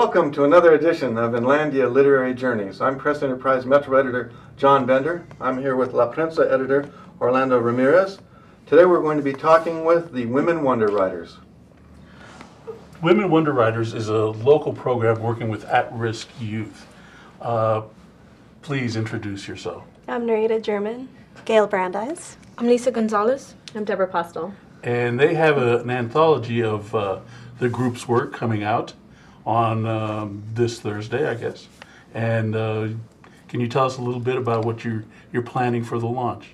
Welcome to another edition of Inlandia Literary Journeys. I'm Press Enterprise Metro Editor John Bender. I'm here with La Prensa Editor Orlando Ramirez. Today we're going to be talking with the Women Wonder Writers. Women Wonder Writers is a local program working with at-risk youth. Please introduce yourself. I'm Narita German. Gail Brandeis. I'm Lisa Gonzalez. I'm Deborah Postel. And they have an anthology of the group's work coming out on this Thursday, I guess. And can you tell us a little bit about what you're planning for the launch?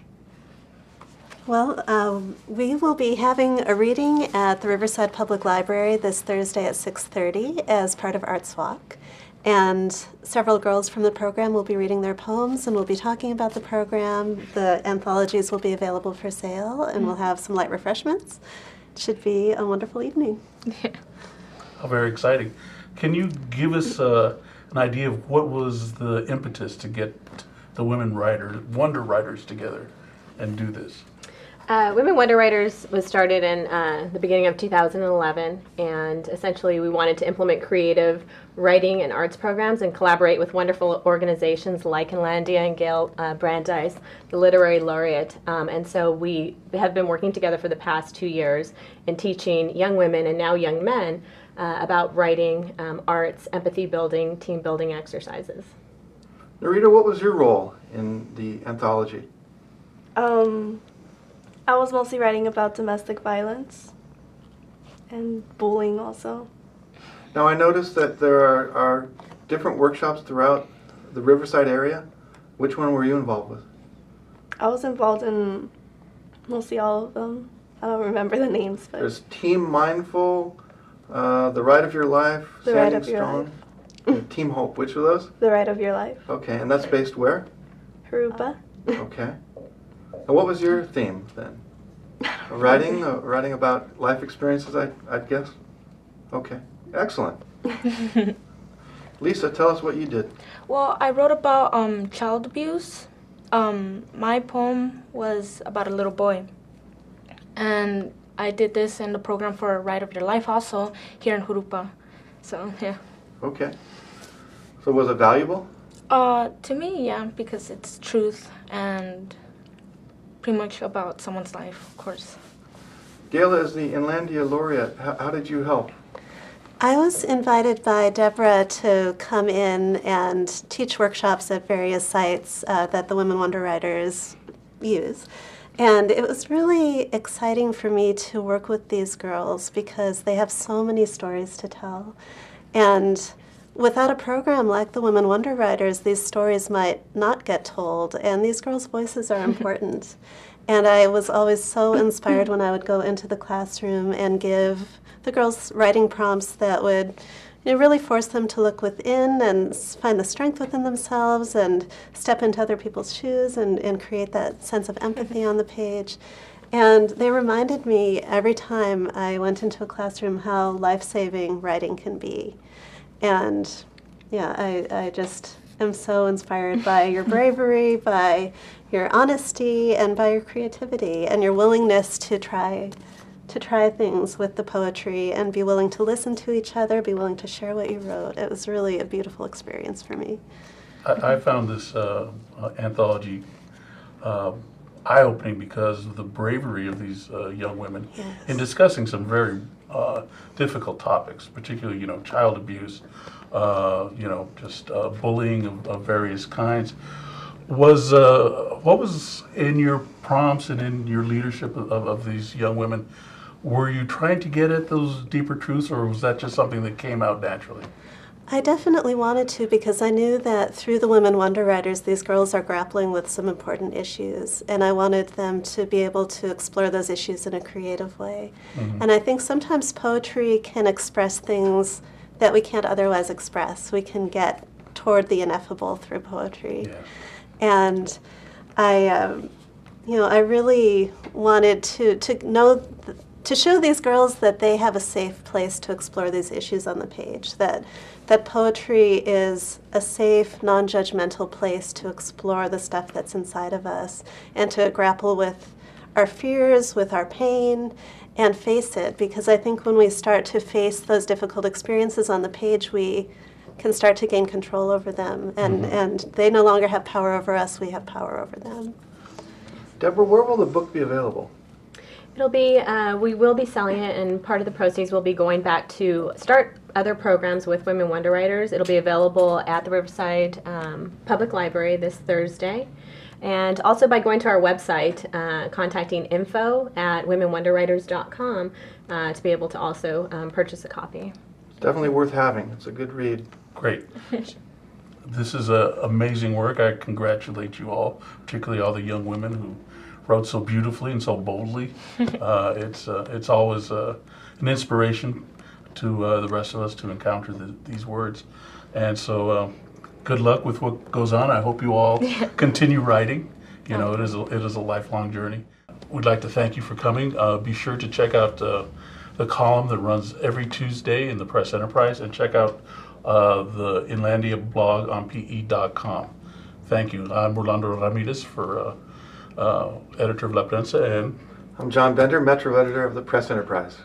Well, we will be having a reading at the Riverside Public Library this Thursday at 6:30 as part of Arts Walk. And several girls from the program will be reading their poems, and we'll be talking about the program. The anthologies will be available for sale, and we'll have some light refreshments. It should be a wonderful evening. Yeah. Oh, very exciting. Can you give us an idea of what was the impetus to get the Wonder Writers together and do this? Women Wonder Writers was started in the beginning of 2011, and essentially we wanted to implement creative writing and arts programs and collaborate with wonderful organizations like Inlandia and Gail Brandeis, the literary laureate. And so we have been working together for the past 2 years in teaching young women and now young men about writing, arts, empathy building, team building exercises. Narita, what was your role in the anthology? I was mostly writing about domestic violence and bullying also. Now I noticed that there are different workshops throughout the Riverside area. Which one were you involved with? I was involved in mostly all of them. I don't remember the names, but There's Team Mindful, The Ride of Your Life, The Standing Ride of Your Strong, and Team Hope. Which of those? The Ride of Your Life. Okay, and that's based where? Harupa. Okay. And what was your theme then? Writing about life experiences, I'd guess? Okay, excellent. Lisa, tell us what you did. Well, I wrote about child abuse. My poem was about a little boy. And I did this in the program for Ride of Your Life also here in Jurupa. So, yeah. Okay. So was it valuable? To me, yeah, because it's truth and pretty much about someone's life, of course. Gail, as the Inlandia laureate, how did you help? I was invited by Deborah to come in and teach workshops at various sites that the Women Wonder Writers use. And it was really exciting for me to work with these girls because they have so many stories to tell. And without a program like the Women Wonder Writers, these stories might not get told, and these girls' voices are important. And I was always so inspired when I would go into the classroom and give the girls writing prompts that would really force them to look within and find the strength within themselves and step into other people's shoes and create that sense of empathy on the page. And they reminded me every time I went into a classroom how life-saving writing can be. And yeah, I just am so inspired by your bravery, by your honesty, and by your creativity and your willingness to try things with the poetry and be willing to listen to each other, be willing to share what you wrote. It was really a beautiful experience for me. I found this anthology eye-opening because of the bravery of these young women in discussing some very difficult topics, particularly, child abuse, just bullying of various kinds. What was in your prompts and in your leadership of these young women? Were you trying to get at those deeper truths, or was that just something that came out naturally? I definitely wanted to because I knew that through the Women Wonder Writers, these girls are grappling with some important issues, and I wanted them to be able to explore those issues in a creative way. Mm-hmm. And I think sometimes poetry can express things that we can't otherwise express. We can get toward the ineffable through poetry. Yeah. And I really wanted to show these girls that they have a safe place to explore these issues on the page, that poetry is a safe, non-judgmental place to explore the stuff that's inside of us and to grapple with our fears, with our pain, and face it. Because I think when we start to face those difficult experiences on the page, we can start to gain control over them. And they no longer have power over us, we have power over them. Deborah, where will the book be available? It'll be, we will be selling it, and part of the proceeds will be going back to start other programs with Women Wonder Writers. It'll be available at the Riverside Public Library this Thursday. And also by going to our website, contacting info@womenwonderwriters.com to be able to also purchase a copy. It's definitely worth having. It's a good read. Great. This is amazing work. I congratulate you all, particularly all the young women who wrote so beautifully and so boldly. It's always an inspiration to the rest of us to encounter these words. And so good luck with what goes on. I hope you all continue writing. You know, it is a lifelong journey. We'd like to thank you for coming. Be sure to check out the column that runs every Tuesday in the Press Enterprise, and check out the Inlandia blog on pe.com. Thank you. I'm Orlando Ramirez, editor of La Prensa, and I'm John Bender, Metro Editor of the Press Enterprise.